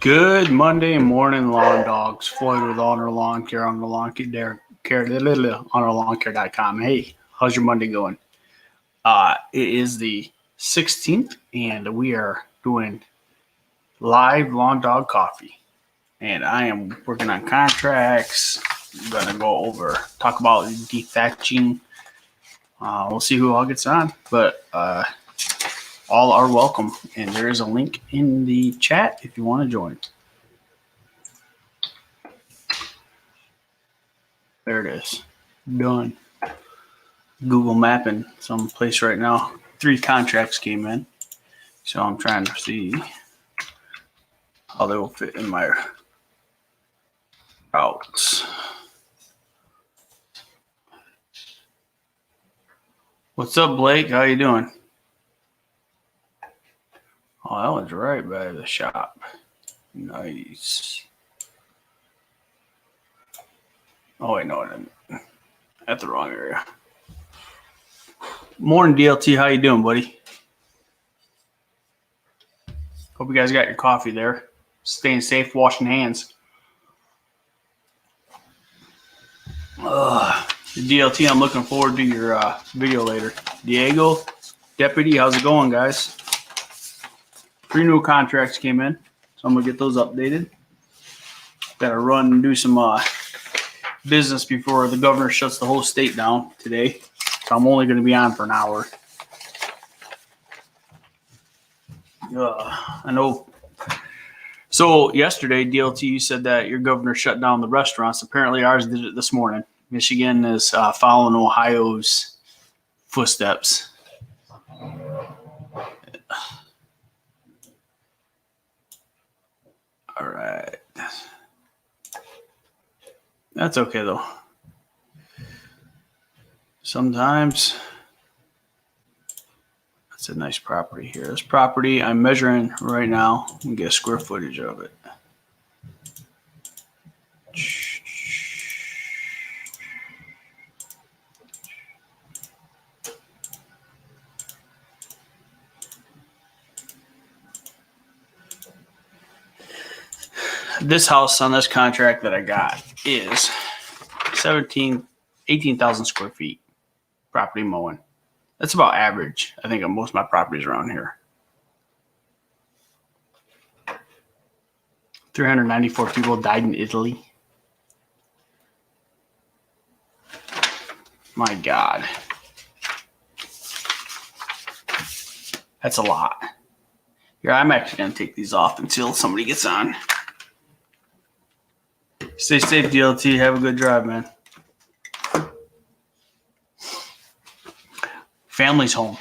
Good Monday morning, lawn dogs. Floyd with Honor Lawn Care on the lawn care on our lawn care.com. Hey, how's your Monday going? It is the 16th, and we are doing live lawn dog coffee. And I am working on contracts. I'm gonna talk about dethatching. We'll see who all gets on, but all are welcome. And there is a link in the chat if you want to join. There it is. Done. Google mapping someplace right now. 3 contracts came in. So I'm trying to see how they will fit in my routes. What's up, Blake? How you doing? Oh, that one's right by the shop. Nice. Oh, wait, no, I didn't. At the wrong area. Morning, DLT. How you doing, buddy? Hope you guys got your coffee there. Staying safe, washing hands. DLT, I'm looking forward to your video later. Diego, Deputy, how's it going, guys? 3 new contracts came in, so I'm going to get those updated. Got to run and do some business before the governor shuts the whole state down today. So I'm only going to be on for an hour. I know. So yesterday, DLT, you said that your governor shut down the restaurants. Apparently ours did it this morning. Michigan is following Ohio's footsteps. All right. That's okay, though. Sometimes that's a nice property here. This property I'm measuring right now and get a square footage of it. This house on this contract that I got is 18,000 square feet property mowing. That's about average, I think, of most of my properties around here. 394 people died in Italy. My God. That's a lot. Here, I'm actually going to take these off until somebody gets on. Stay safe, DLT. Have a good drive, man. Family's home.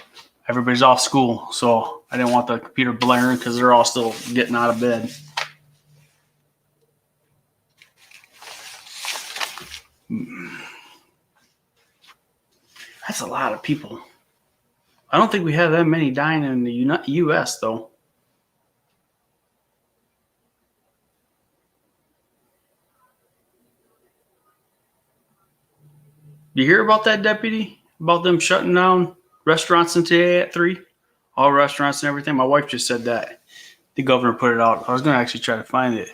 Everybody's off school, so I didn't want the computer blaring because they're all still getting out of bed. That's a lot of people. I don't think we have that many dying in the U.S., though. You hear about that, Deputy? About them shutting down restaurants today at 3? All restaurants and everything? My wife just said that. The governor put it out. I was going to actually try to find it.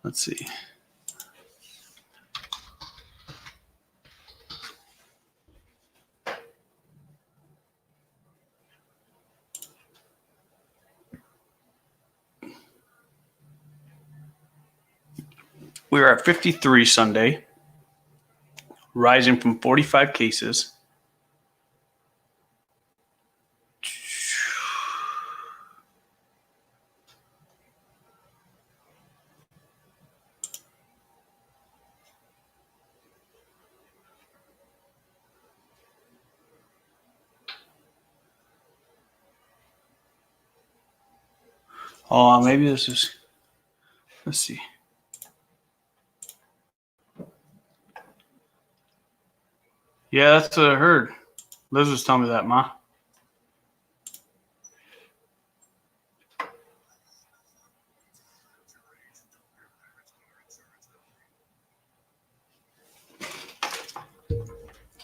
Let's see. We are at 53 Sunday, rising from 45 cases. Oh, maybe this is, let's see. Yeah, that's what I heard. Liz was telling me that, Ma.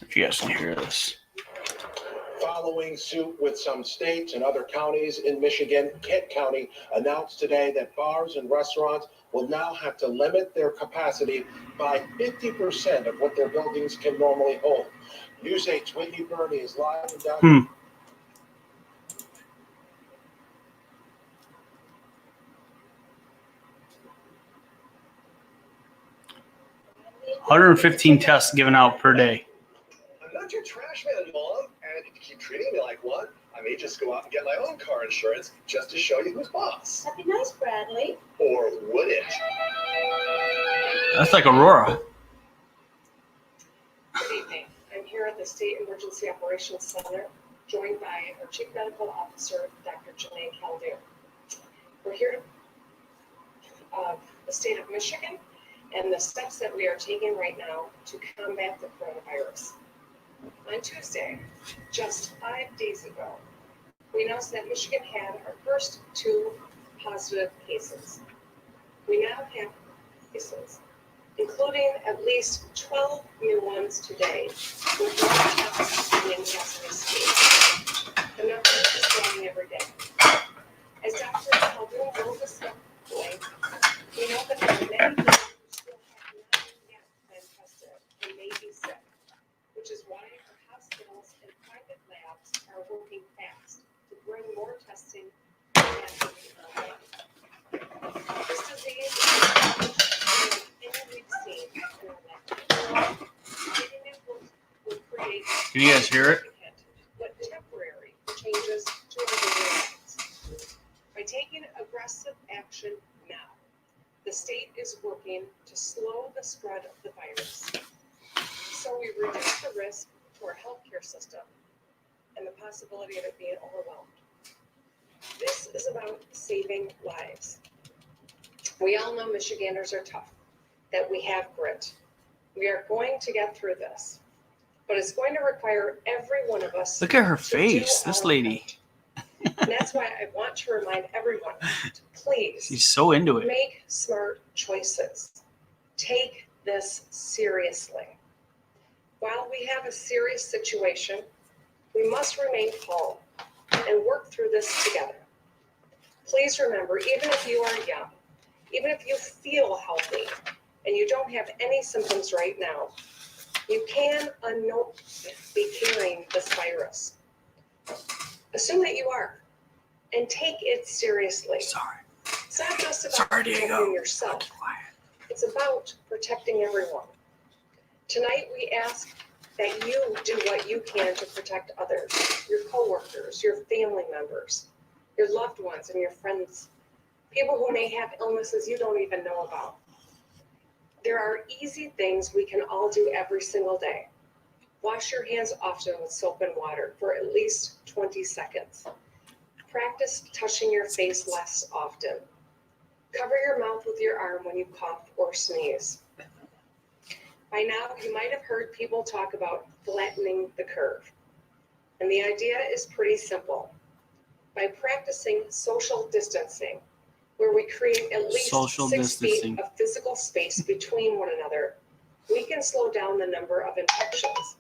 If you guys can hear this. Following suit with some states and other counties in Michigan, Kent County announced today that bars and restaurants will now have to limit their capacity by 50% of what their buildings can normally hold. News 8's Whitney Burney is live and down. 115 tests given out per day. I'm not your trash man, Mom, and if you keep treating me like one, I may just go out and get my own car insurance just to show you who's boss. That'd be nice, Bradley. Or would it? That's like Aurora. Good evening. I'm here at the State Emergency Operations Center, joined by our Chief Medical Officer, Dr. Janae Caldew. We're here to the state of Michigan and the steps that we are taking right now to combat the coronavirus. On Tuesday, just 5 days ago, we announced that Michigan had our first 2 positive cases. We now have cases, including at least 12 new ones today, with more tests happening as we speak. The number is growing every day. As Dr. Caldew will discuss today, we know that there are many people who still have not yet been tested and may be sick, which is why our hospitals and private labs are working fast to bring more testing capacity online. This disease is anything we've seen in our lifetime. Treating it will create Can you guys hear it? but temporary changes to our daily lives. By taking aggressive action now, the state is working to slow the spread of the virus, so we reduce the risk to our healthcare system and the possibility of it being overwhelmed. This is about saving lives. We all know Michiganders are tough, that we have grit. We are going to get through this, but it's going to require every one of us. Look at her to face, do this our lady. part. And that's why I want to remind everyone to please She's so into it. make smart choices. Take this seriously. While we have a serious situation, we must remain calm and work through this together. Please remember, even if you are young, even if you feel healthy and you don't have any symptoms right now, you can unknowingly be carrying this virus. Assume that you are, and take it seriously. Sorry. It's not just about Sorry, protecting Diego. yourself. Quiet. It's about protecting everyone. Tonight, we ask that you do what you can to protect others, your coworkers, your family members, your loved ones, and your friends, people who may have illnesses you don't even know about. There are easy things we can all do every single day. Wash your hands often with soap and water for at least 20 seconds. Practice touching your face less often. Cover your mouth with your arm when you cough or sneeze. By now, you might have heard people talk about flattening the curve. And the idea is pretty simple. By practicing social distancing, where we create at least Social 6 feet distancing. of physical space between one another, we can slow down the number of infections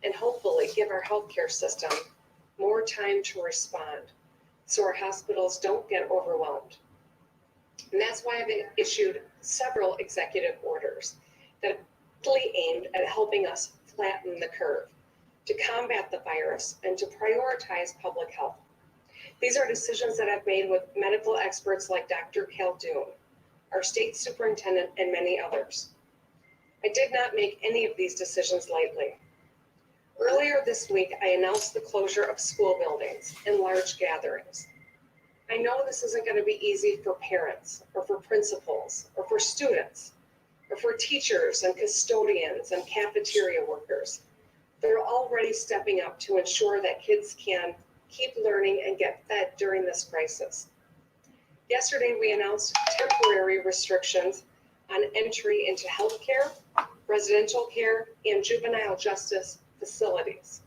and hopefully give our healthcare system more time to respond so our hospitals don't get overwhelmed. And that's why I've issued several executive orders that are really aimed at helping us flatten the curve, to combat the virus, and to prioritize public health. These are decisions that I've made with medical experts like Dr. Caldew, our state superintendent, and many others. I did not make any of these decisions lightly. Earlier this week, I announced the closure of school buildings and large gatherings. I know this isn't going to be easy for parents, or for principals, or for students, or for teachers and custodians and cafeteria workers. They're already stepping up to ensure that kids can keep learning and get fed during this crisis. Yesterday, we announced temporary restrictions on entry into healthcare, residential care, and juvenile justice facilities.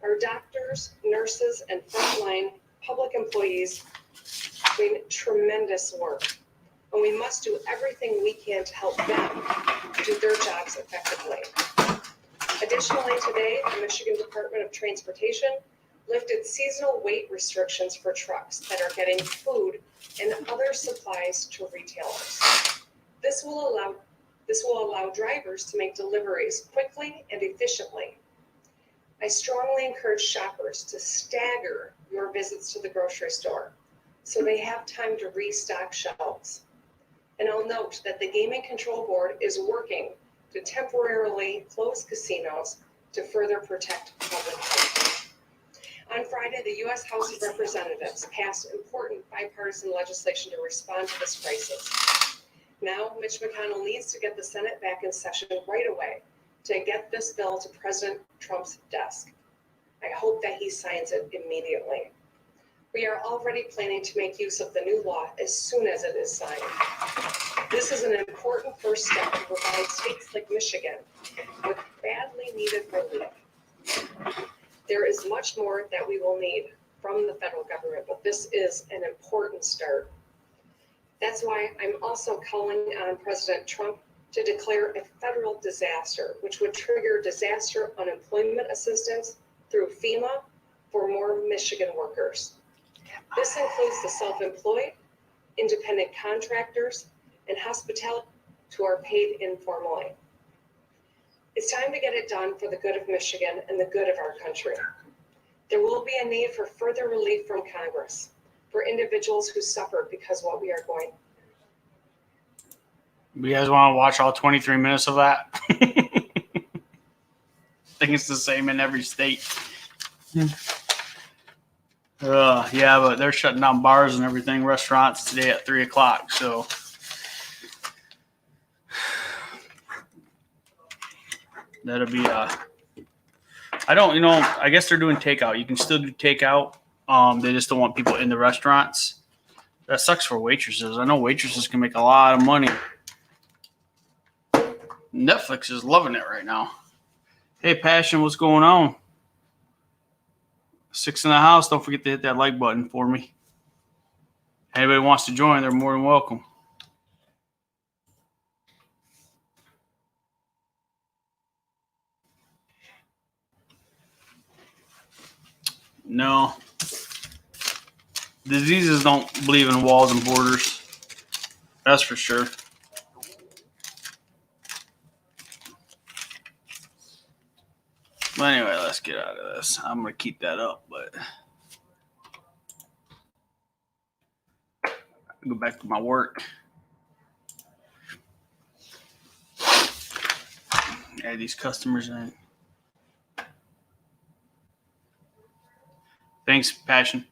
Our doctors, nurses, and frontline public employees doing tremendous work, and we must do everything we can to help them do their jobs effectively. Additionally, today, the Michigan Department of Transportation lifted seasonal weight restrictions for trucks that are getting food and other supplies to retailers. This will allow drivers to make deliveries quickly and efficiently. I strongly encourage shoppers to stagger your visits to the grocery store so they have time to restock shelves. And I'll note that the Gaming Control Board is working to temporarily close casinos to further protect public health. On Friday, the U.S. House of Representatives passed important bipartisan legislation to respond to this crisis. Now, Mitch McConnell needs to get the Senate back in session right away to get this bill to President Trump's desk. I hope that he signs it immediately. We are already planning to make use of the new law as soon as it is signed. This is an important first step to provide states like Michigan with badly needed relief. There is much more that we will need from the federal government, but this is an important start. That's why I'm also calling on President Trump to declare a federal disaster, which would trigger disaster unemployment assistance through FEMA for more Michigan workers. This includes the self-employed, independent contractors, and hospitality who are paid informally. It's time to get it done for the good of Michigan and the good of our country. There will be a need for further relief from Congress for individuals who suffer because what we are going. You guys want to watch all 23 minutes of that? I think it's the same in every state. Yeah, but they're shutting down bars and everything, restaurants today at 3 o'clock. So that'll be I guess they're doing takeout. You can still do takeout. They just don't want people in the restaurants. That sucks for waitresses. I know waitresses can make a lot of money. Netflix is loving it right now. Hey, Passion, what's going on? 6 in the house. Don't forget to hit that like button for me. Anybody wants to join, they're more than welcome. No. Diseases don't believe in walls and borders. That's for sure. But anyway, let's get out of this. I'm going to keep that up, but go back to my work. Add these customers in. Thanks, Passion.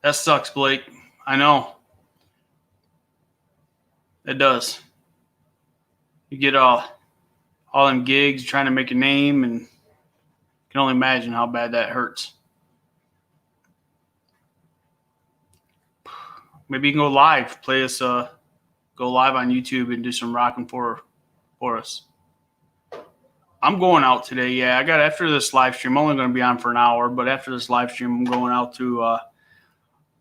That sucks, Blake. I know. It does. You get all them gigs, trying to make a name, and you can only imagine how bad that hurts. Maybe you can go live, play us, go live on YouTube and do some rocking for us. I'm going out today. Yeah, I got after this live stream. I'm only going to be on for an hour, but after this live stream, I'm going out to a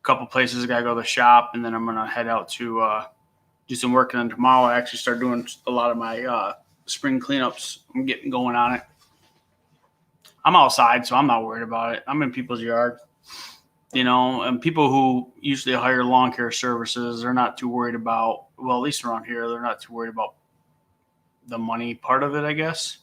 couple places. I got to go to the shop, and then I'm going to head out to do some work. And then tomorrow, I actually start doing a lot of my spring cleanups. I'm getting going on it. I'm outside, so I'm not worried about it. I'm in people's yard, and people who usually hire lawn care services, they're not too worried about, well, at least around here, they're not too worried about the money part of it, I guess.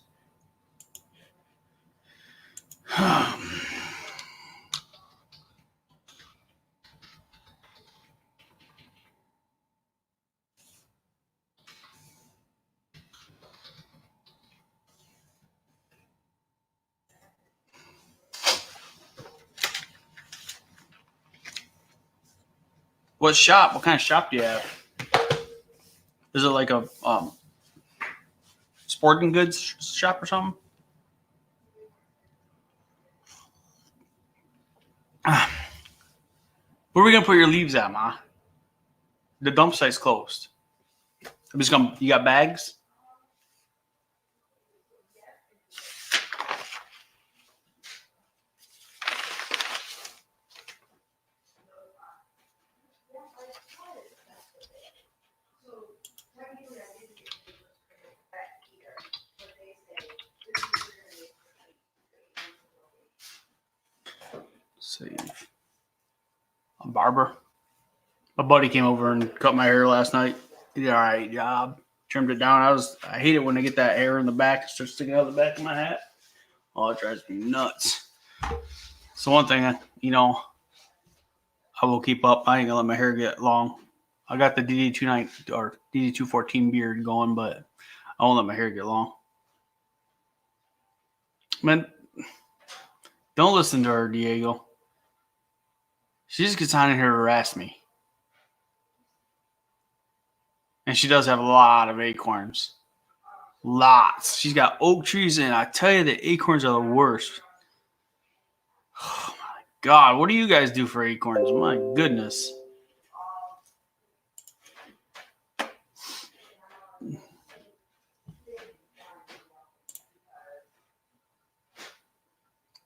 What shop? What kind of shop do you have? Is it like a sporting goods shop or something? Where are we gonna put your leaves at, Ma? The dump site's closed. You got bags? Save. A barber. My buddy came over and cut my hair last night. He did all right job. Trimmed it down. I hate it when I get that hair in the back. It starts sticking out of the back of my hat. Oh, it drives me nuts. So one thing, I will keep up. I ain't gonna let my hair get long. I got the DD29 or DD214 beard going, but I won't let my hair get long. Man, don't listen to her, Diego. She just gets on in here to harass me. And she does have a lot of acorns. Lots. She's got oak trees, and I tell you, the acorns are the worst. Oh my God, what do you guys do for acorns? My goodness.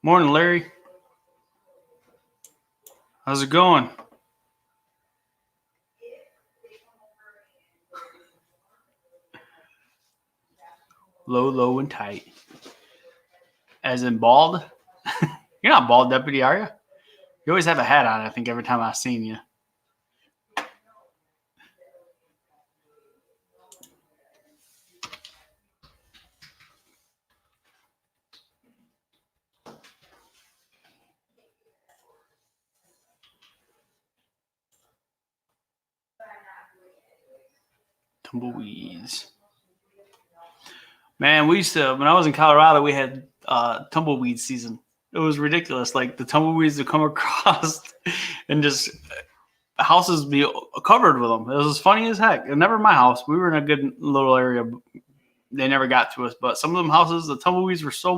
Morning, Larry. How's it going? Low, low, and tight. As in bald? You're not bald, deputy, are you? You always have a hat on, I think, every time I've seen you. Tumbleweeds. Man, we used to, when I was in Colorado, we had tumbleweed season. It was ridiculous. Like the tumbleweeds would come across and just houses be covered with them. It was funny as heck. And never my house. We were in a good little area. They never got to us. But some of them houses, the tumbleweeds were so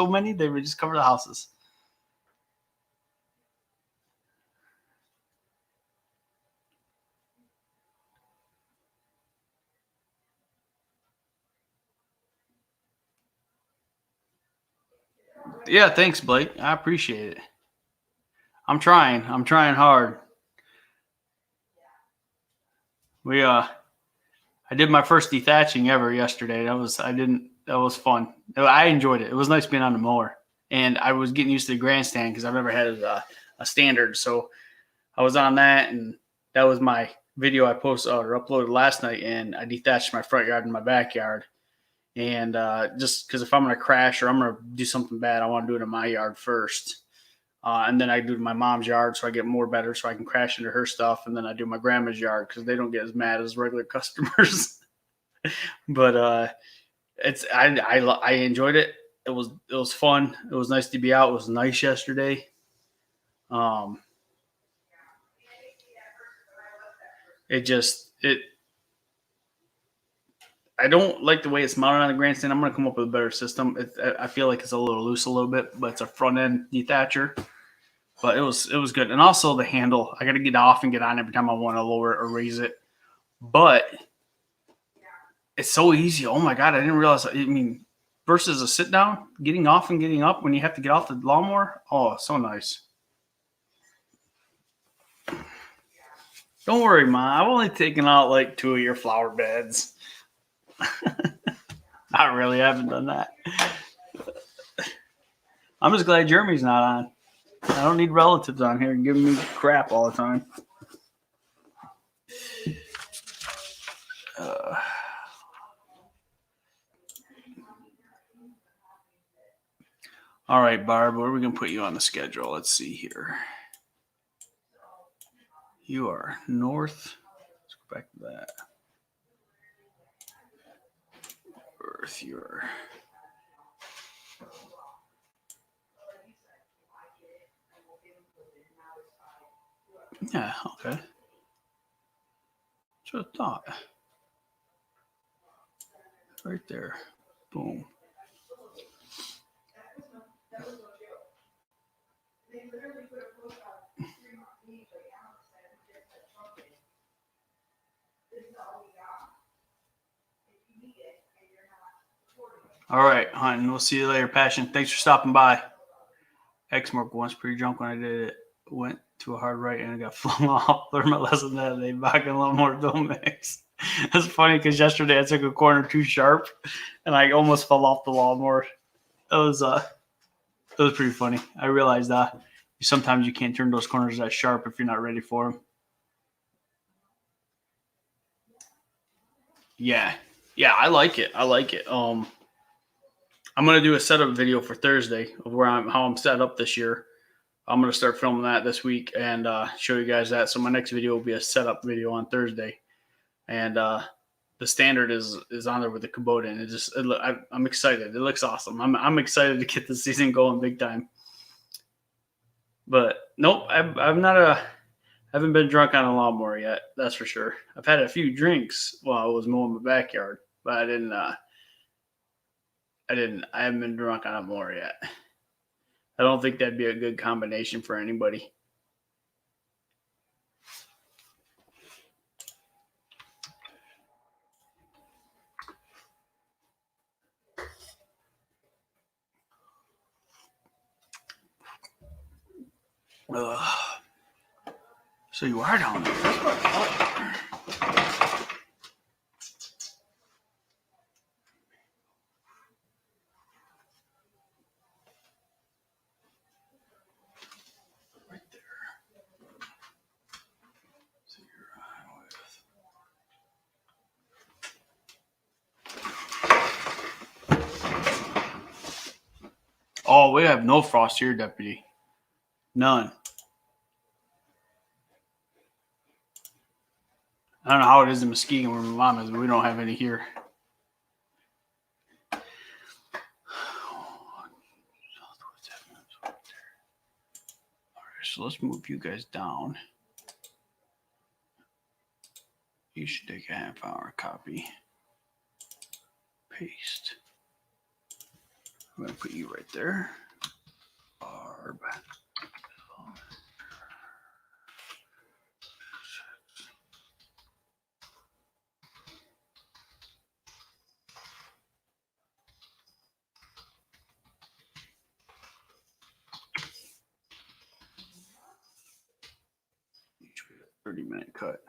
many, they would just cover the houses. Yeah, thanks, Blake. I appreciate it. I'm trying hard. I did my first dethatching ever yesterday. That was fun. I enjoyed it. It was nice being on the mower. And I was getting used to the grandstand because I've never had a standard. So I was on that, and that was my video I posted or uploaded last night, and I dethatched my front yard and my backyard. And just because if I'm going to crash or I'm going to do something bad, I want to do it in my yard first. And then I do my mom's yard so I get more better so I can crash into her stuff. And then I do my grandma's yard because they don't get as mad as regular customers. But I enjoyed it. It was fun. It was nice to be out. It was nice yesterday. I don't like the way it's mounted on the grandstand. I'm going to come up with a better system. I feel like it's a little loose a little bit, but it's a front end dethatcher. But it was good. And also the handle. I got to get off and get on every time I want to lower it or raise it. But it's so easy. Oh my God, I didn't realize. I mean, versus a sit down, getting off and getting up when you have to get off the lawnmower. Oh, so nice. Don't worry, Ma. I've only taken out like 2 of your flower beds. Not really. I haven't done that. I'm just glad Jeremy's not on. I don't need relatives on here giving me crap all the time. All right, Barb, where are we going to put you on the schedule? Let's see here. You are north. Let's go back to that. Earth, you're. Yeah, okay. That's what I thought. Right there. Boom. All right, hon. We'll see you later, Passion. Thanks for stopping by. X-Mark once pretty drunk when I did it. Went to a hard right and I got flung off. Learned my lesson that day. Back in a lot more don't mix. That's funny because yesterday I took a corner too sharp and I almost fell off the lawnmower. It was pretty funny. I realized that. Sometimes you can't turn those corners that sharp if you're not ready for them. Yeah, I like it. I'm gonna do a setup video for Thursday of how I'm set up this year. I'm gonna start filming that this week and show you guys that. So my next video will be a setup video on Thursday, and the standard is on there with the Kubota, and I'm excited. It looks awesome. I'm excited to get the season going big time. But nope, I haven't been drunk on a lawnmower yet. That's for sure. I've had a few drinks while I was mowing my backyard, but I haven't been drunk on a mower yet. I don't think that'd be a good combination for anybody. So you are down there. Right there. So you're on with. Oh, we have no frost here, Deputy. None. I don't know how it is in Muskegon where my mom is, but we don't have any here. So let's move you guys down. You should take a half-hour copy. Paste. I'm going to put you right there. Barb. Each with a 30-minute cut.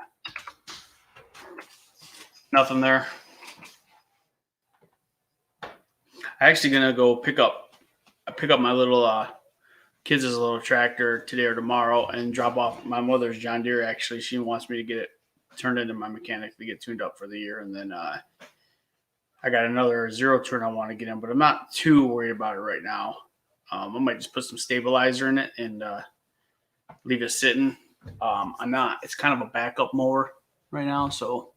Nothing there. I'm actually gonna go pick up my little kids' little tractor today or tomorrow and drop off my mother's John Deere. Actually, she wants me to get it turned into my mechanic to get tuned up for the year, and then I got another zero turn I want to get in, but I'm not too worried about it right now. I might just put some stabilizer in it and leave it sitting. I'm not. It's kind of a backup mower right now, so.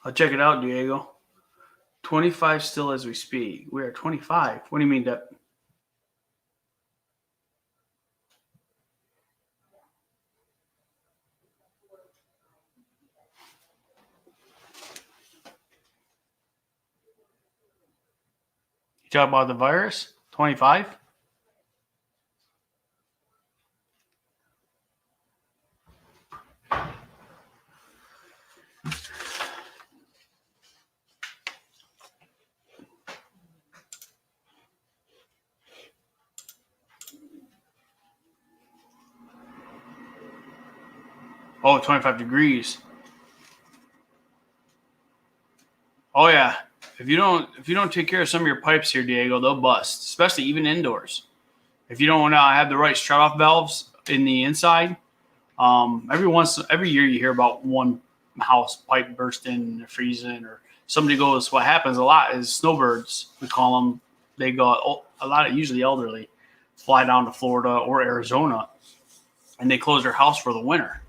I'll check it out, Diego. 25 still as we speak. We are 25. What do you mean, that? You talk about the virus? 25? Oh, 25 degrees. Oh yeah. If you don't take care of some of your pipes here, Diego, they'll bust, especially even indoors. If you don't have the right shut-off valves in the inside, every year you hear about one house pipe bursting or freezing, or somebody goes. What happens a lot is snowbirds, we call them. They go a lot of usually elderly, fly down to Florida or Arizona, and they close their house for the winter.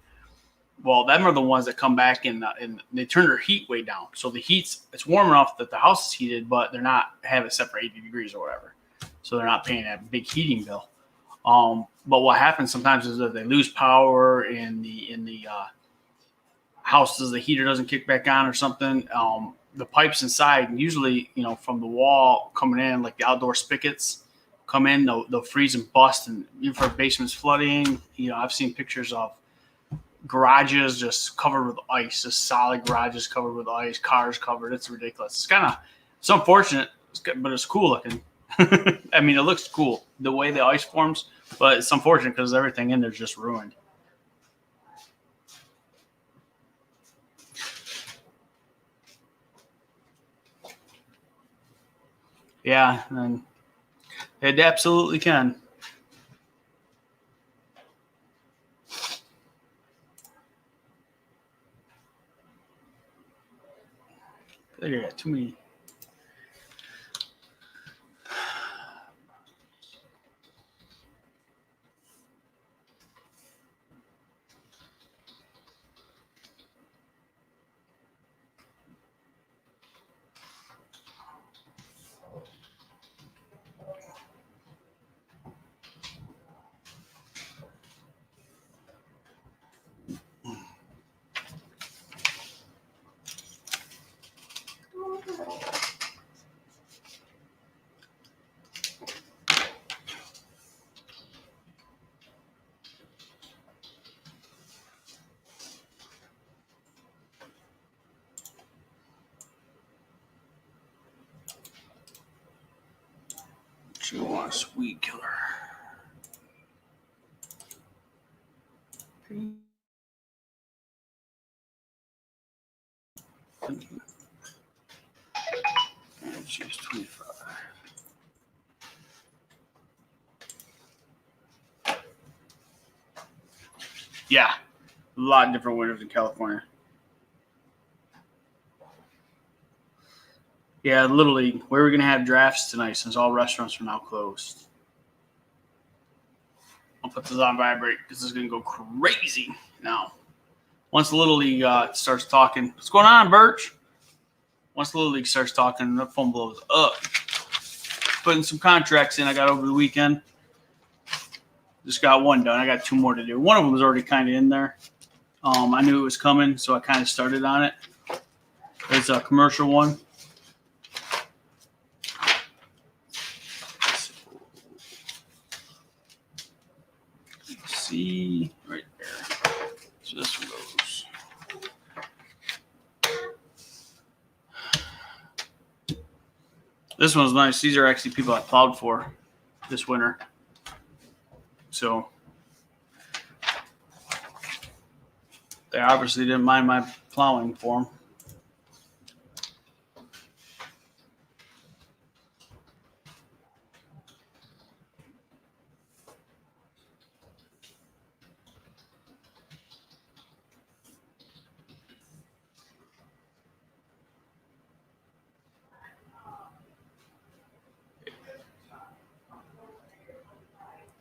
Well, them are the ones that come back and they turn their heat way down. So it's warm enough that the house is heated, but they're not have it set for 80 degrees or whatever. So they're not paying that big heating bill. But what happens sometimes is that they lose power in the houses. The heater doesn't kick back on or something. The pipes inside, usually, from the wall coming in, like the outdoor spigots come in, they'll freeze and bust. And even for basements flooding, I've seen pictures of garages just covered with ice, just solid garages covered with ice, cars covered. It's ridiculous. It's unfortunate, but it's cool looking. I mean, it looks cool the way the ice forms, but it's unfortunate because everything in there is just ruined. Yeah, and it absolutely can. I think I got too many. You want a sweet killer. And choose 25. Yeah, a lot of different winters in California. Yeah, Little League. Where are we going to have drafts tonight since all restaurants are now closed? I'll put this on vibrate because this is going to go crazy now. Once the Little League starts talking, what's going on, Birch? Once the Little League starts talking, the phone blows up. Putting some contracts in I got over the weekend. Just got one done. I got 2 more to do. One of them was already kind of in there. I knew it was coming, so I kind of started on it. It's a commercial one. See right there. So this one goes. This one's nice. These are actually people I plowed for this winter. So they obviously didn't mind my plowing for them.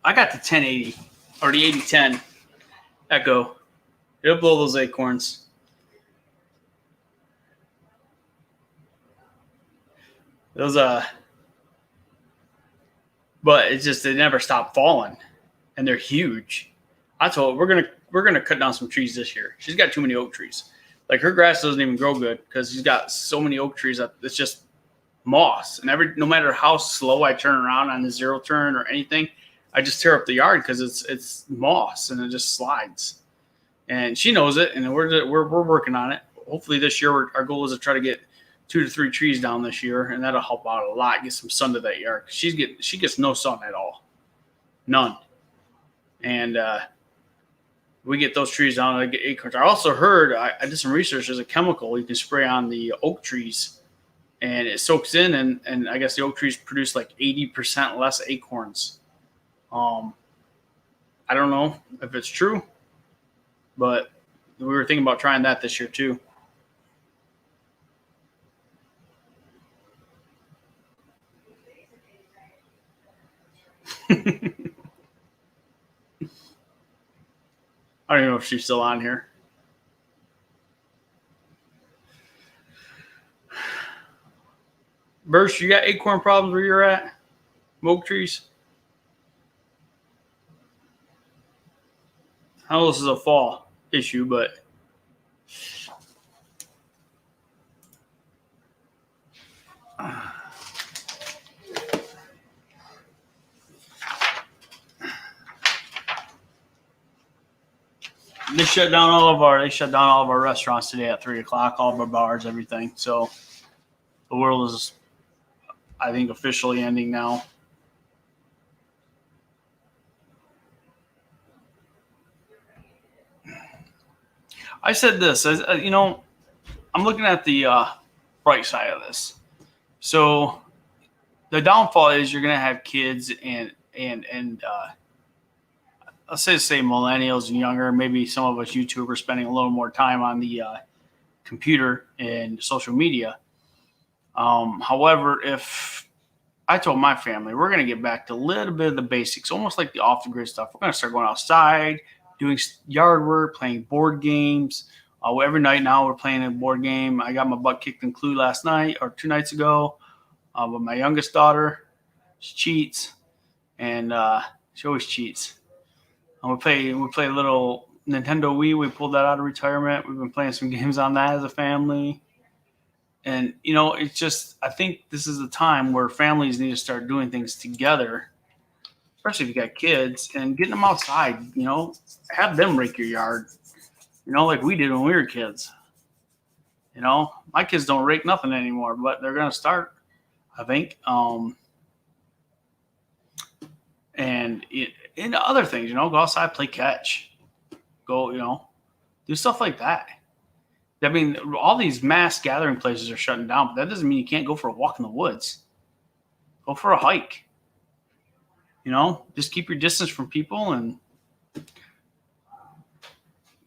I got the 1080 or the 8010 Echo. It'll blow those acorns. Those but it's just they never stop falling, and they're huge. I told her we're gonna cut down some trees this year. She's got too many oak trees. Like her grass doesn't even grow good because she's got so many oak trees that it's just moss. And no matter how slow I turn around on the 0 turn or anything, I just tear up the yard because it's moss and it just slides. And she knows it, and we're working on it. Hopefully this year our goal is to try to get 2 to 3 trees down this year, and that'll help out a lot. Get some sun to that yard. She gets no sun at all, none. And we get those trees down. I get acorns. I also heard I did some research. There's a chemical you can spray on the oak trees, and it soaks in, and I guess the oak trees produce like 80% less acorns. I don't know if it's true, but we were thinking about trying that this year too. I don't even know if she's still on here. Burst, you got acorn problems where you're at? Oak trees? I know this is a fall issue, but they shut down all of our restaurants today at 3:00, all of our bars, everything. So the world is, I think, officially ending now. I said this, I'm looking at the bright side of this. So the downfall is you're gonna have kids and let's say millennials and younger, maybe some of us YouTubers spending a little more time on the computer and social media. However, if I told my family we're going to get back to a little bit of the basics, almost like the off the grid stuff. We're going to start going outside, doing yard work, playing board games. Every night now we're playing a board game. I got my butt kicked in Clue last night or 2 nights ago. But my youngest daughter, she cheats, and she always cheats. And we play a little Nintendo Wii. We pulled that out of retirement. We've been playing some games on that as a family. And, you know, it's just, I think this is a time where families need to start doing things together, especially if you got kids, and getting them outside, you know, have them rake your yard, you know, like we did when we were kids. You know, my kids don't rake nothing anymore, but they're going to start, I think. And other things, you know, go outside, play catch, go, you know, do stuff like that. I mean, all these mass gathering places are shutting down, but that doesn't mean you can't go for a walk in the woods. Go for a hike. You know, just keep your distance from people and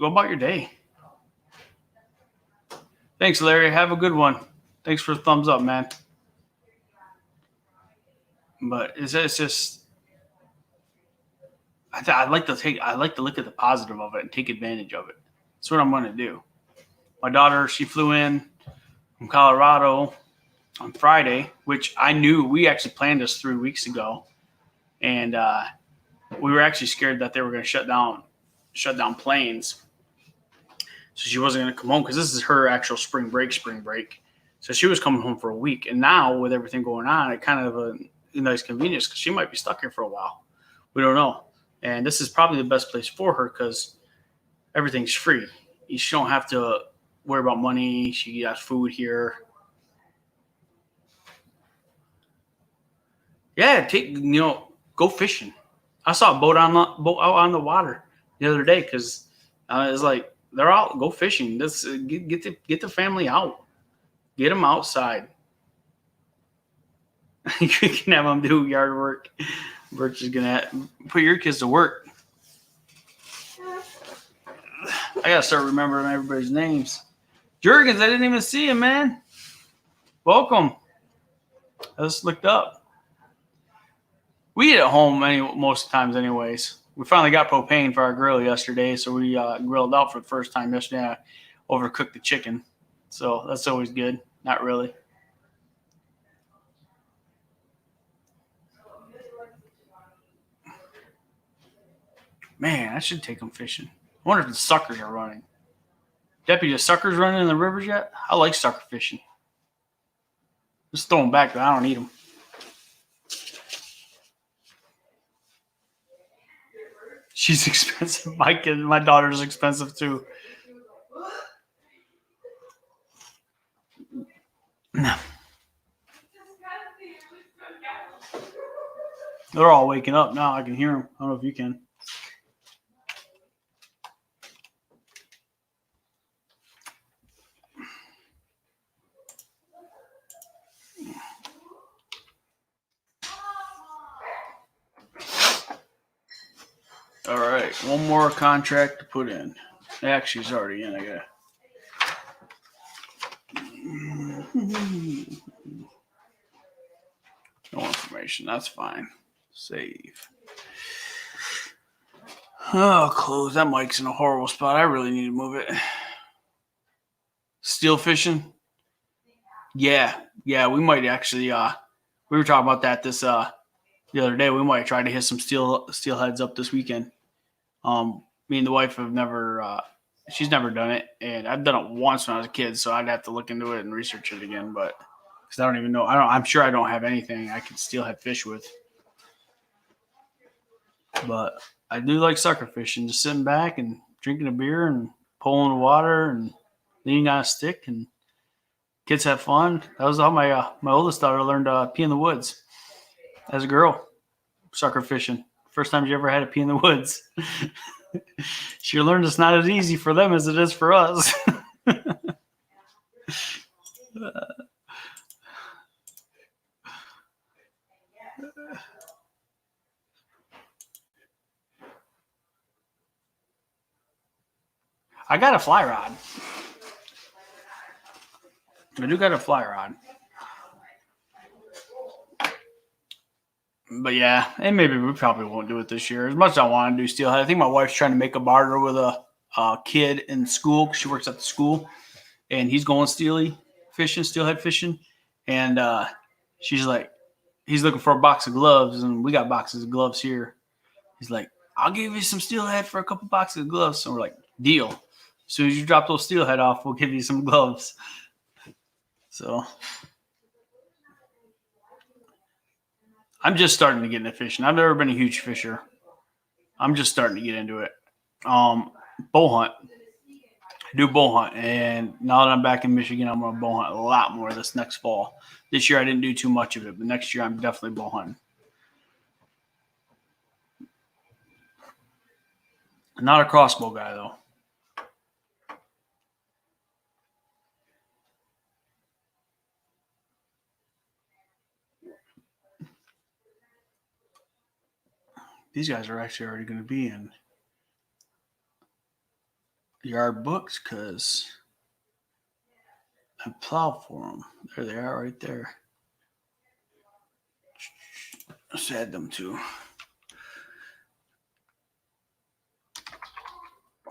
go about your day. Thanks, Larry. Have a good one. Thanks for the thumbs up, man. But it's just, I like to look at the positive of it and take advantage of it. That's what I'm going to do. My daughter, she flew in from Colorado on Friday, which I knew we actually planned this 3 weeks ago. And we were actually scared that they were going to shut down planes. So she wasn't going to come home because this is her actual spring break. So she was coming home for a week. And now with everything going on, it kind of a nice convenience because she might be stuck here for a while. We don't know. And this is probably the best place for her because everything's free. She don't have to worry about money. She has food here. Yeah, go fishing. I saw a boat out on the water the other day because it's like they're out. Go fishing. This get the family out. Get them outside. You can have them do yard work. Birch is gonna put your kids to work. I gotta start remembering everybody's names. Jurgens, I didn't even see him, man. Welcome. I just looked up. We eat at home most times anyways. We finally got propane for our grill yesterday, so we grilled out for the first time yesterday. I overcooked the chicken, so that's always good. Not really. Man, I should take them fishing. I wonder if the suckers are running. Deputy, the suckers running in the rivers yet? I like sucker fishing. Just throw them back, but I don't need them. She's expensive. My daughter's expensive too. No. They're all waking up now. I can hear them. I don't know if you can. All right, one more contract to put in. Actually, it's already in. I got. No information. That's fine. Save. Oh, close. That mic's in a horrible spot. I really need to move it. Steel fishing. Yeah. We might actually. We were talking about that the other day. We might try to hit some steelheads up this weekend. Me and the wife have never. She's never done it, and I've done it once when I was a kid, so I'd have to look into it and research it again. But because I don't even know, I'm sure I don't have anything I can steelhead fish with. But I do like sucker fishing, just sitting back and drinking a beer and pulling the water and leaning on a stick, and kids have fun. That was how my oldest daughter learned to pee in the woods as a girl, sucker fishing. First time she ever had to pee in the woods. She learned it's not as easy for them as it is for us. I got a fly rod. I do got a fly rod. But yeah, and maybe we probably won't do it this year. As much as I want to do steelhead, I think my wife's trying to make a barter with a kid in school because she works at the school, and he's going steelhead fishing, and she's like, he's looking for a box of gloves, and we got boxes of gloves here. He's like, I'll give you some steelhead for a couple boxes of gloves. So we're like, deal. As soon as you drop those steelhead off, we'll give you some gloves. So I'm just starting to get into fishing. I've never been a huge fisher. I'm just starting to get into it. Bow hunt. I do bow hunt, and now that I'm back in Michigan, I'm going to bow hunt a lot more this next fall. This year I didn't do too much of it, but next year I'm definitely bow hunting. Not a crossbow guy though. These guys are actually already going to be in yard books because I plowed for them. There they are right there. Let's add them to.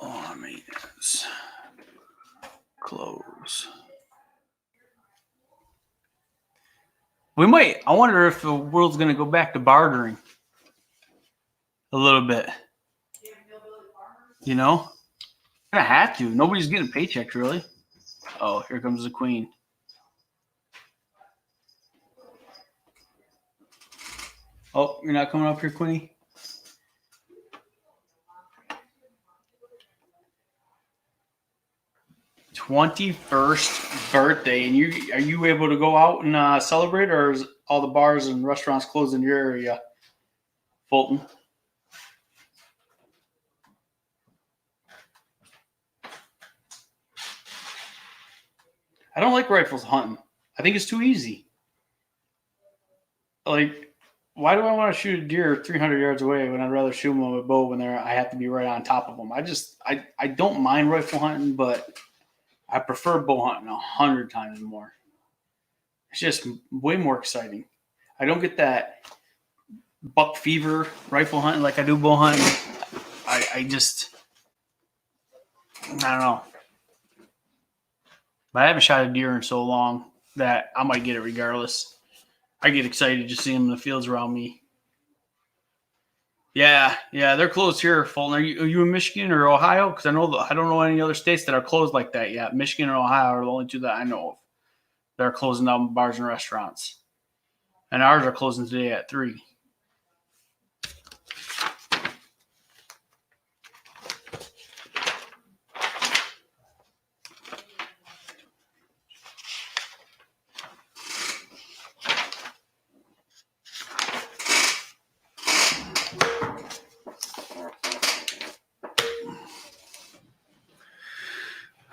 Oh, maintenance. Close. We might. I wonder if the world's going to go back to bartering a little bit. You know? Gonna have to. Nobody's getting paychecks really. Oh, here comes the queen. Oh, you're not coming up here, Queenie? "21st birthday," and are you able to go out and celebrate, or is all the bars and restaurants closed in your area, Fulton? I don't like rifles hunting. I think it's too easy. Like, why do I want to shoot a deer 300 yards away when I'd rather shoot them with a bow when I have to be right on top of them? I don't mind rifle hunting, but I prefer bow hunting 100 times more. It's just way more exciting. I don't get that buck fever rifle hunting like I do bow hunting. I don't know. But I haven't shot a deer in so long that I might get it regardless. I get excited just seeing them in the fields around me. Yeah, they're closed here, Fulton. Are you in Michigan or Ohio? Because I don't know any other states that are closed like that yet. Michigan and Ohio are the only two that I know of that are closing down bars and restaurants. And ours are closing today at 3.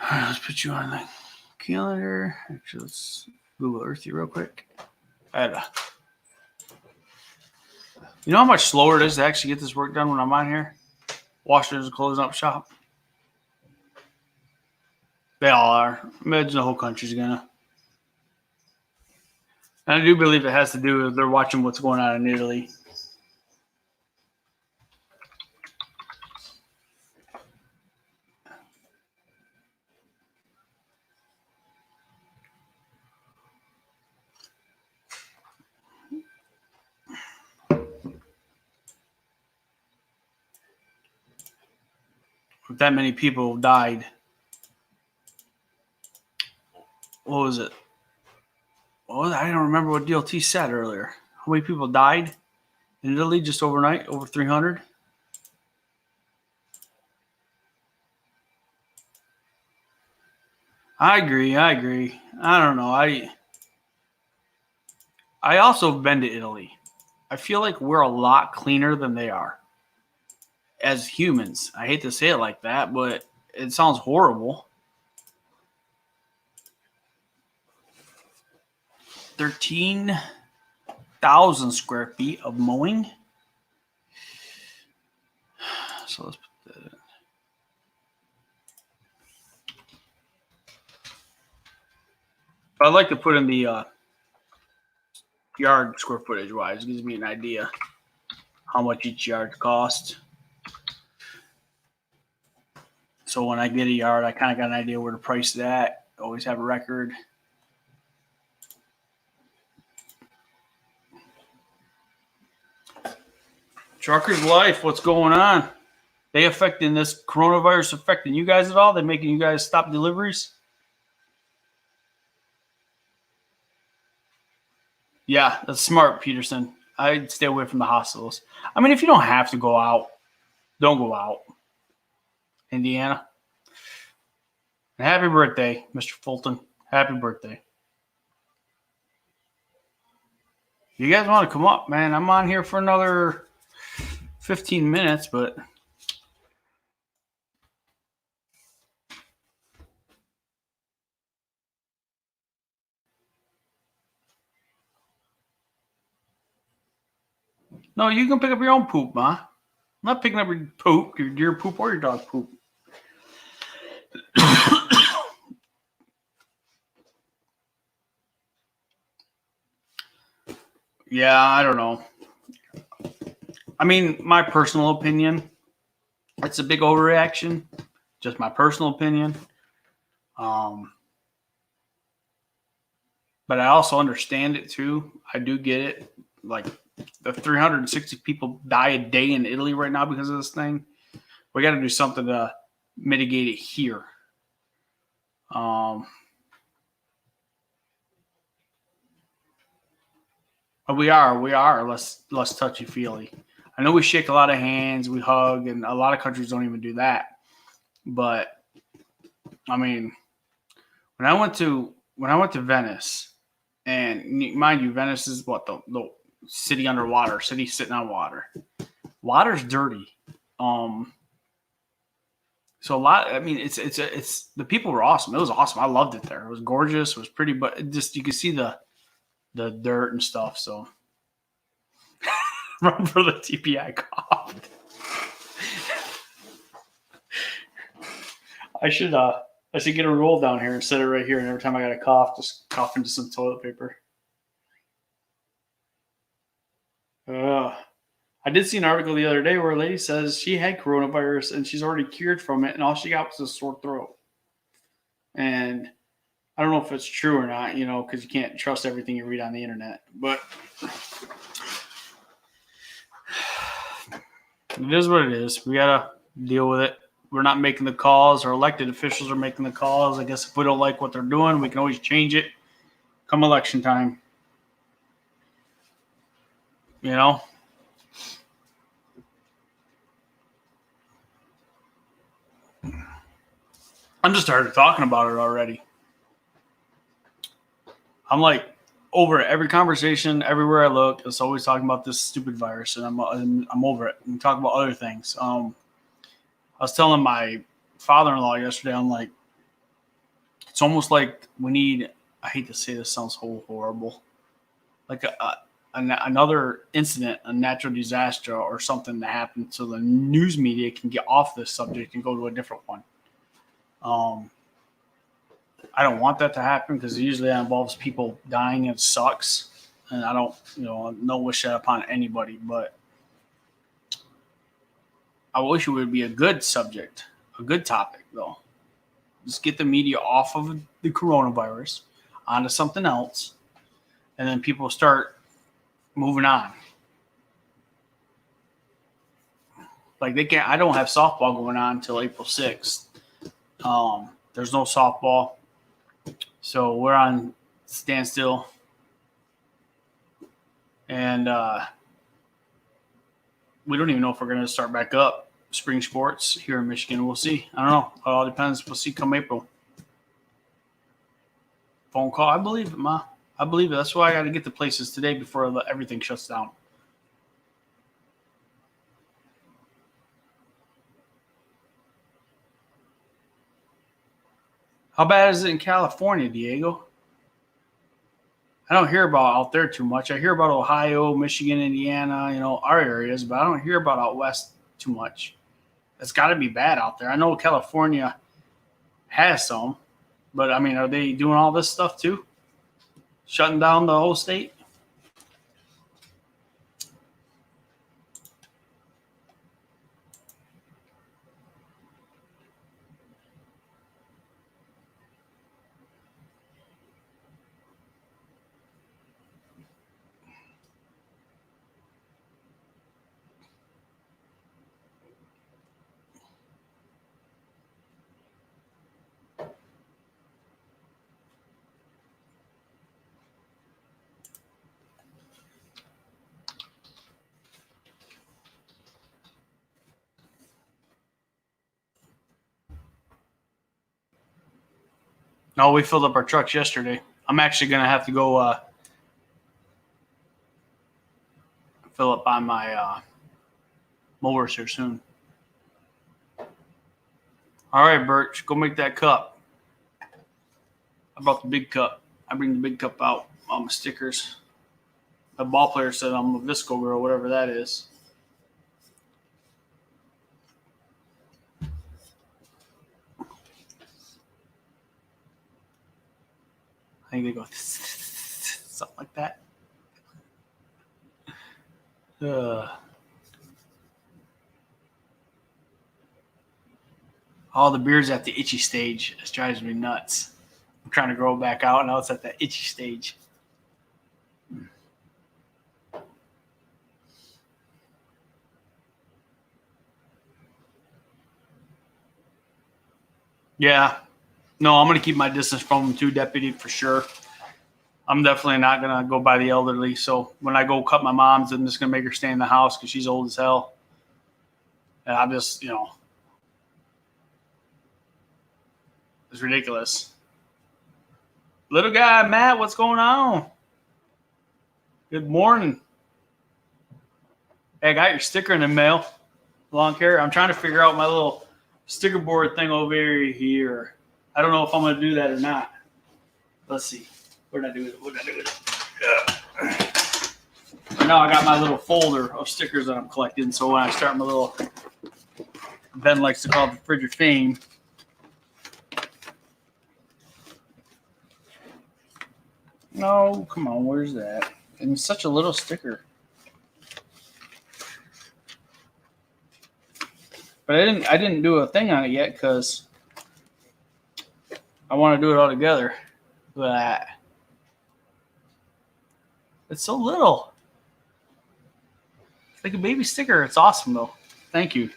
All right, let's put you on the calendar. Actually, let's Google Earth you real quick. You know how much slower it is to actually get this work done when I'm on here? Washington's closing up shop. They all are. Imagine the whole country's gonna. And I do believe it has to do with they're watching what's going on in Italy. If that many people died, what was it? I don't remember what DLT said earlier. How many people died in Italy just overnight? Over 300? I agree. I don't know. I also have been to Italy. I feel like we're a lot cleaner than they are. As humans. I hate to say it like that, but it sounds horrible. 13,000 square feet of mowing. So let's put that in. I'd like to put in the yard square footage wise. It gives me an idea how much each yard costs. So when I get a yard, I kind of got an idea where to price it at. Always have a record. Trucker's Life, what's going on? They affecting this coronavirus affecting you guys at all? They making you guys stop deliveries? Yeah, that's smart, Peterson. I'd stay away from the hospitals. I mean, if you don't have to go out, don't go out. Indiana. And happy birthday, Mr. Fulton. Happy birthday. You guys want to come up, man? I'm on here for another 15 minutes, but no, you can pick up your own poop, Ma. I'm not picking up your poop, your poop or your dog's poop. Yeah, I don't know. I mean, my personal opinion, it's a big overreaction. Just my personal opinion. But I also understand it too. I do get it. Like the 360 people die a day in Italy right now because of this thing. We got to do something to mitigate it here. But we are less touchy feely. I know we shake a lot of hands, we hug, and a lot of countries don't even do that. But I mean, when I went to Venice, and mind you, Venice is what the city underwater, city sitting on water. Water's dirty. So a lot. I mean, it's the people were awesome. It was awesome. I loved it there. It was gorgeous. It was pretty, but it just you could see the dirt and stuff. So run for the TPI coughed. I should get a roll down here and set it right here. And every time I got a cough, just cough into some toilet paper. I did see an article the other day where a lady says she had coronavirus and she's already cured from it, and all she got was a sore throat. And I don't know if it's true or not, because you can't trust everything you read on the internet. But it is what it is. We got to deal with it. We're not making the calls. Our elected officials are making the calls. I guess if we don't like what they're doing, we can always change it come election time. I'm just tired of talking about it already. I'm like over it. Every conversation, everywhere I look, it's always talking about this stupid virus, and I'm over it. I'm talking about other things. I was telling my father-in-law yesterday, I'm like, it's almost like we need. I hate to say this, sounds so horrible. Like another incident, a natural disaster, or something that happened, so the news media can get off this subject and go to a different one. I don't want that to happen because usually that involves people dying and it sucks. And I don't, no wish that upon anybody, but I wish it would be a good subject, a good topic though. Just get the media off of the coronavirus onto something else, and then people start moving on. Like I don't have softball going on until April 6th. There's no softball. So we're on standstill. And we don't even know if we're going to start back up spring sports here in Michigan. We'll see. I don't know. It all depends. We'll see come April. Phone call. I believe it, Ma. I believe it. That's why I got to get to places today before everything shuts down. How bad is it in California, Diego? I don't hear about out there too much. I hear about Ohio, Michigan, Indiana, our areas, but I don't hear about out west too much. It's got to be bad out there. I know California has some, but I mean, are they doing all this stuff too? Shutting down the whole state? No, we filled up our trucks yesterday. I'm actually going to have to go fill up on my mowers here soon. All right, Birch, go make that cup. I brought the big cup. I bring the big cup out. All my stickers. The ball player said I'm a Visco girl, whatever that is. I think they go something like that. All the beard's at the itchy stage. It drives me nuts. I'm trying to grow back out, and now it's at that itchy stage. Yeah. No, I'm going to keep my distance from him too, Deputy, for sure. I'm definitely not going to go by the elderly. So when I go cut my mom's, I'm just going to make her stay in the house because she's old as hell. And I'm just, it's ridiculous. Little guy, Matt, what's going on? Good morning. Hey, I got your sticker in the mail. Lawn care. I'm trying to figure out my little sticker board thing over here. I don't know if I'm going to do that or not. Let's see. What did I do with it? What did I do with it? Now I got my little folder of stickers that I'm collecting. So when I start my little, Ben likes to call it the Fridge of Fame. No, come on. Where's that? And it's such a little sticker. But I didn't do a thing on it yet because I want to do it all together. But it's so little. It's like a baby sticker. It's awesome though. Thank you.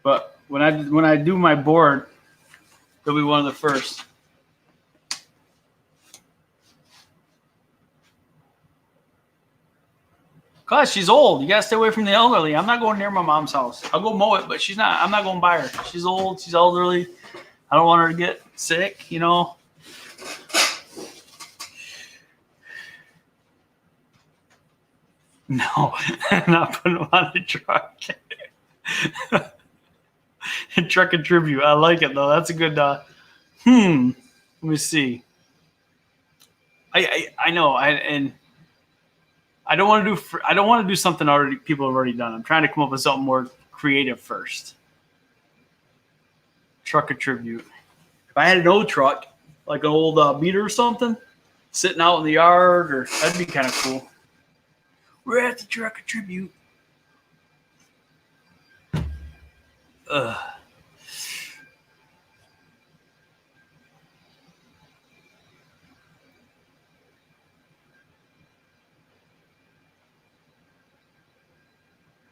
But when I do my board, you'll be one of the first. Cause she's old. You gotta stay away from the elderly. I'm not going near my mom's house. I'll go mow it, but I'm not going by her. She's old. She's elderly. I don't want her to get sick. No, I'm not putting them on the truck. Truck and tribute. I like it though. That's a good. Let me see. I know. I don't want to do something already people have already done. I'm trying to come up with something more creative first. Truck and tribute. If I had an old truck, like an old beater or something, sitting out in the yard, that'd be kind of cool. We're at the truck and tribute.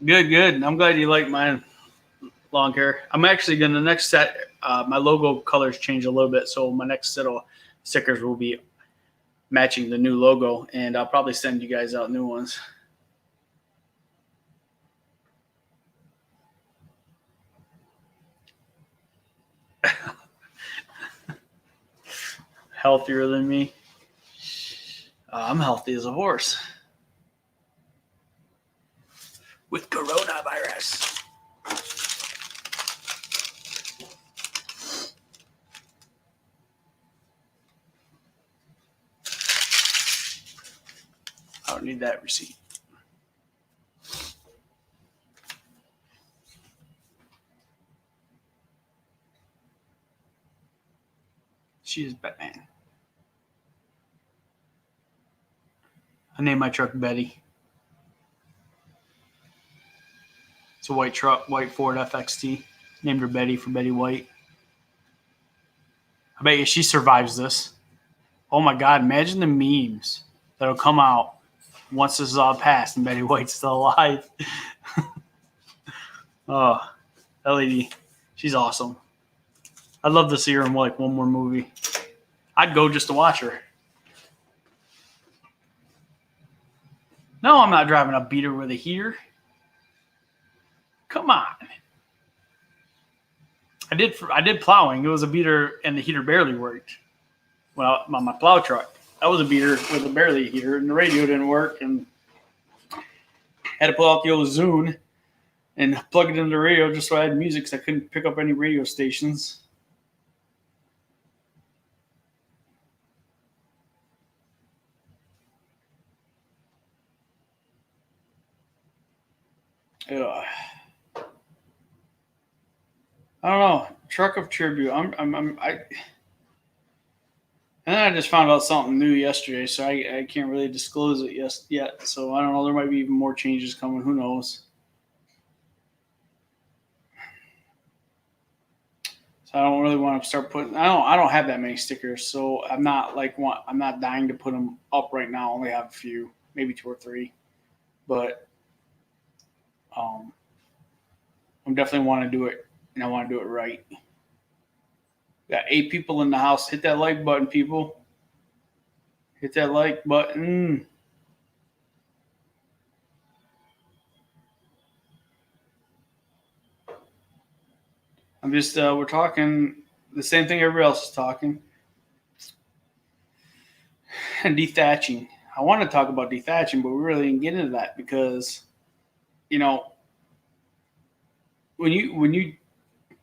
Good. I'm glad you like mine, lawn care. I'm actually going to next set, my logo colors change a little bit. So my next set of stickers will be matching the new logo. And I'll probably send you guys out new ones. Healthier than me. I'm healthy as a horse. With coronavirus. I don't need that receipt. She is Batman. I named my truck Betty. It's a white truck, white Ford FXT. Named her Betty for Betty White. I bet you she survives this. Oh my God, imagine the memes that'll come out once this is all passed and Betty White's still alive. Oh, that lady, she's awesome. I'd love to see her in like one more movie. I'd go just to watch her. No, I'm not driving a beater with a heater. Come on. I did plowing. It was a beater and the heater barely worked. Well, on my plow truck. That was a beater with a barely heater and the radio didn't work and had to pull out the old Zune and plug it into the radio just so I had music because I couldn't pick up any radio stations. Ugh. I don't know. Truck of tribute. And then I just found out something new yesterday, so I can't really disclose it yet. So I don't know. There might be even more changes coming. Who knows? So I don't really want to start putting. I don't have that many stickers, so I'm not dying to put them up right now. I only have a few, maybe 2 or 3, but I definitely want to do it, and I want to do it right. Got 8 people in the house. Hit that like button, people. Hit that like button. We're talking the same thing everybody else is talking. And dethatching. I want to talk about dethatching, but we really didn't get into that because, when you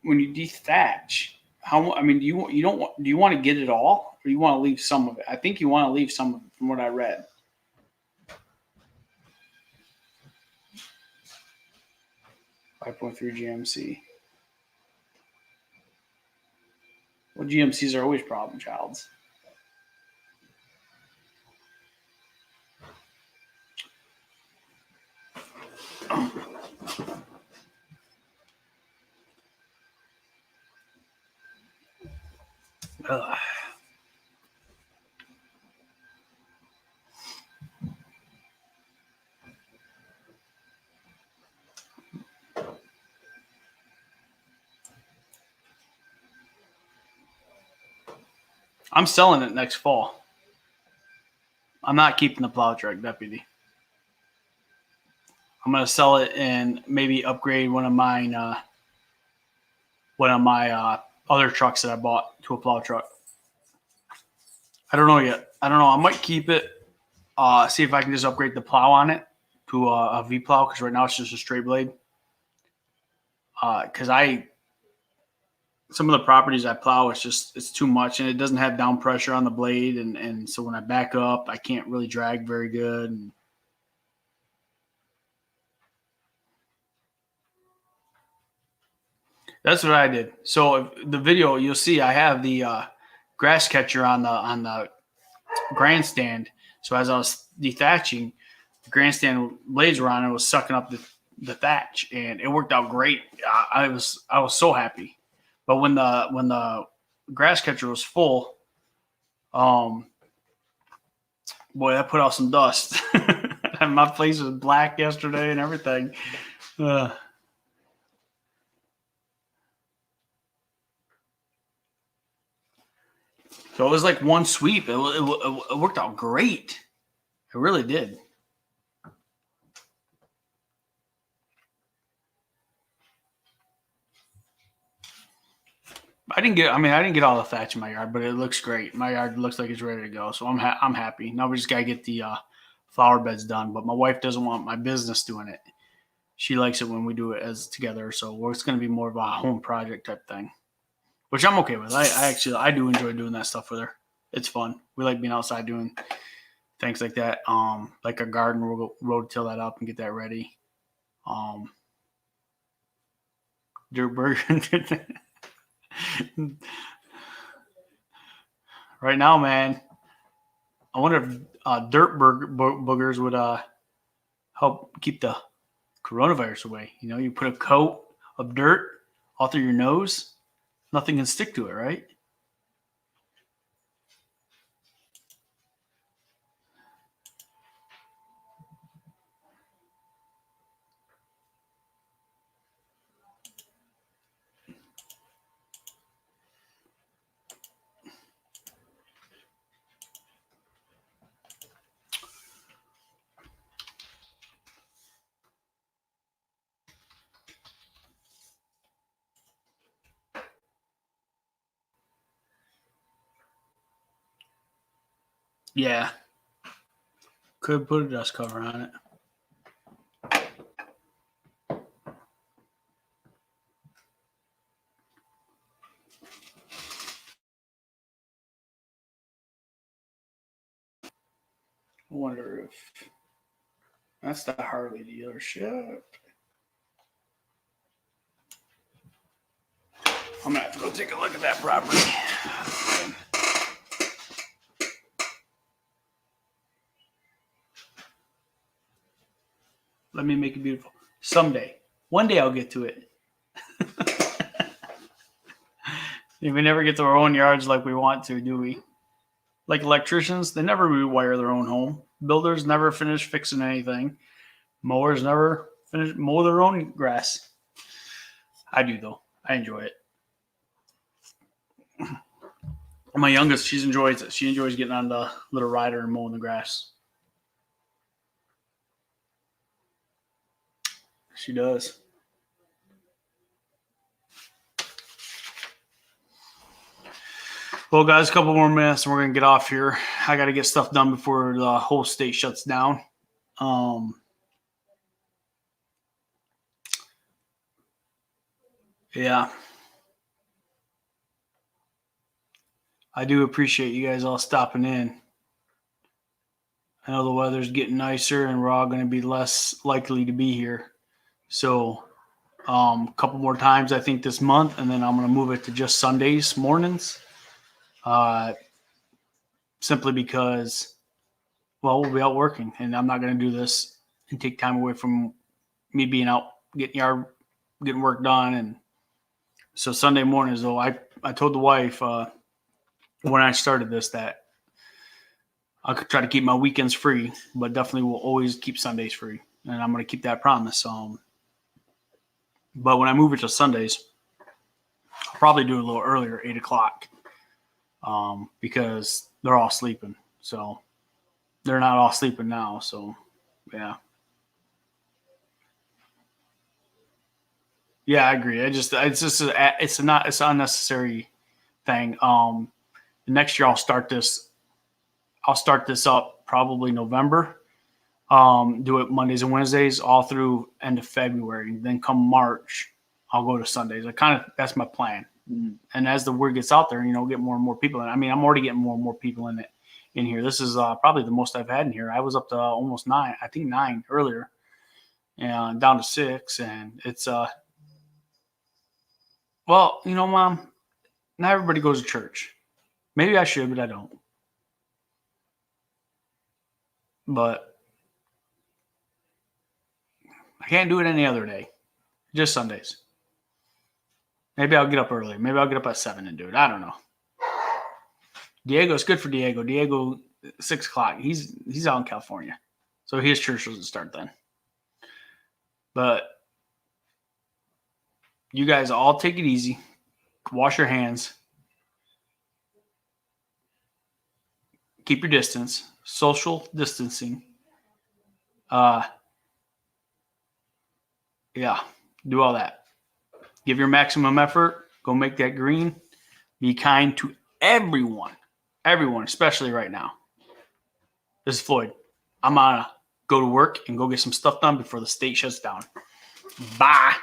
dethatch, do you want to get it all, or you want to leave some of it? I think you want to leave some of it, from what I read. .3 GMC. Well, GMCs are always problem childs. Ugh. I'm selling it next fall. I'm not keeping the plow truck, deputy. I'm gonna sell it and maybe upgrade one of my other trucks that I bought to a plow truck. I don't know yet. I don't know. I might keep it. See if I can just upgrade the plow on it to a V plow, because right now it's just a straight blade. Because some of the properties I plow, it's too much, and it doesn't have down pressure on the blade, and so when I back up, I can't really drag very good. And that's what I did. So the video you'll see, I have the grass catcher on the grandstand. So as I was dethatching, the grandstand blades were on, and it was sucking up the thatch, and it worked out great. I was so happy. But when the grass catcher was full, boy, that put out some dust. And my place was black yesterday and everything. So it was like one sweep. It worked out great. It really did. I didn't get all the thatch in my yard, but it looks great. My yard looks like it's ready to go, so I'm happy. Now we just gotta get the flower beds done. But my wife doesn't want my business doing it. She likes it when we do it as together. So it's gonna be more of a home project type thing, which I'm okay with. I do enjoy doing that stuff with her. It's fun. We like being outside doing things like that. Like a garden, we'll go road-till that up and get that ready. Dirt burger. Right now, man, I wonder if dirt boogers would help keep the coronavirus away. You know, you put a coat of dirt all through your nose, nothing can stick to it, right? Yeah. Could put a dust cover on it. I wonder if that's the Harley dealership. I'm gonna have to go take a look at that property. Let me make it beautiful. Someday. One day I'll get to it. We never get to our own yards like we want to, do we? Like electricians, they never rewire their own home. Builders never finish fixing anything. Mowers never finish mow their own grass. I do though. I enjoy it. My youngest, she enjoys it. She enjoys getting on the little rider and mowing the grass. She does. Well, guys, a couple more minutes and we're going to get off here. I got to get stuff done before the whole state shuts down. Yeah. I do appreciate you guys all stopping in. I know the weather's getting nicer and we're all going to be less likely to be here. So a couple more times, I think, this month, and then I'm going to move it to just Sundays mornings. Simply because, well, we'll be out working, and I'm not going to do this and take time away from me being out getting work done. And so Sunday mornings, though, I told the wife when I started this that I could try to keep my weekends free, but definitely will always keep Sundays free, and I'm going to keep that promise. But when I move it to Sundays, I'll probably do it a little earlier, 8 o'clock, because they're all sleeping. So they're not all sleeping now. So yeah. Yeah, I agree. It's an unnecessary thing. Next year I'll start this up probably November. Do it Mondays and Wednesdays all through end of February. Then come March, I'll go to Sundays. That's my plan. And as the word gets out there, get more and more people in. I mean, I'm already getting more and more people in here. This is probably the most I've had in here. I was up to almost 9, I think 9 earlier, and down to 6. And it's well, Mom, not everybody goes to church. Maybe I should, but I don't. But I can't do it any other day. Just Sundays. Maybe I'll get up early. Maybe I'll get up at 7 and do it. I don't know. It's good for Diego. Diego, 6 o'clock. He's out in California. So his church doesn't start then. But you guys all take it easy. Wash your hands. Keep your distance. Social distancing. Yeah, do all that. Give your maximum effort. Go make that green. Be kind to everyone. Everyone, especially right now. This is Floyd. I'm going to go to work and go get some stuff done before the state shuts down. Bye.